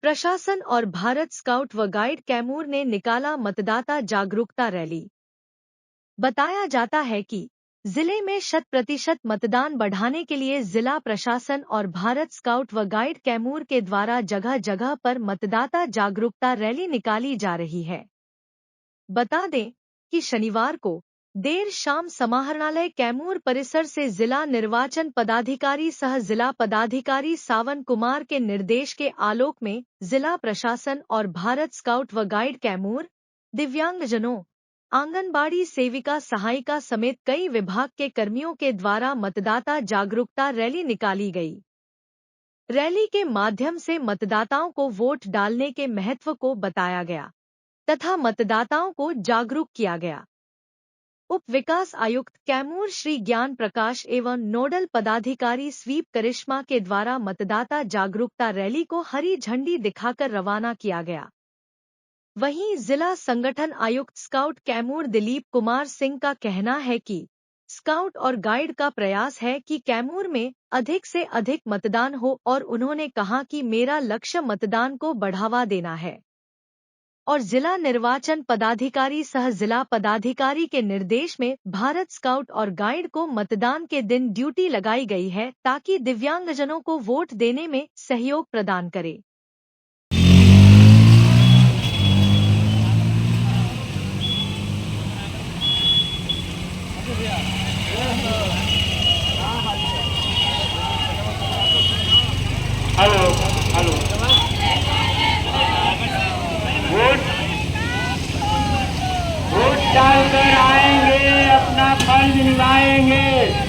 प्रशासन और भारत स्काउट व गाइड कैमूर ने निकाला मतदाता जागरूकता रैली। बताया जाता है कि जिले में 100% मतदान बढ़ाने के लिए जिला प्रशासन और भारत स्काउट व गाइड कैमूर के द्वारा जगह जगह पर मतदाता जागरूकता रैली निकाली जा रही है। बता दें कि शनिवार को देर शाम समाहरणालय कैमूर परिसर से जिला निर्वाचन पदाधिकारी सह जिला पदाधिकारी सावन कुमार के निर्देश के आलोक में जिला प्रशासन और भारत स्काउट व गाइड कैमूर, दिव्यांगजनों, आंगनबाड़ी सेविका सहायिका समेत कई विभाग के कर्मियों के द्वारा मतदाता जागरूकता रैली निकाली गई। रैली के माध्यम से मतदाताओं को वोट डालने के महत्व को बताया गया तथा मतदाताओं को जागरूक किया गया। उप विकास आयुक्त कैमूर श्री ज्ञान प्रकाश एवं नोडल पदाधिकारी स्वीप करिश्मा के द्वारा मतदाता जागरूकता रैली को हरी झंडी दिखाकर रवाना किया गया। वहीं जिला संगठन आयुक्त स्काउट कैमूर दिलीप कुमार सिंह का कहना है कि स्काउट और गाइड का प्रयास है कि कैमूर में अधिक से अधिक मतदान हो और उन्होंने कहा कि मेरा लक्ष्य मतदान को बढ़ावा देना है और जिला निर्वाचन पदाधिकारी सह जिला पदाधिकारी के निर्देश में भारत स्काउट और गाइड को मतदान के दिन ड्यूटी लगाई गई है ताकि दिव्यांगजनों को वोट देने में सहयोग प्रदान करे। हेलो हेलो वोट डालकर आएंगे, अपना फर्ज निभाएंगे।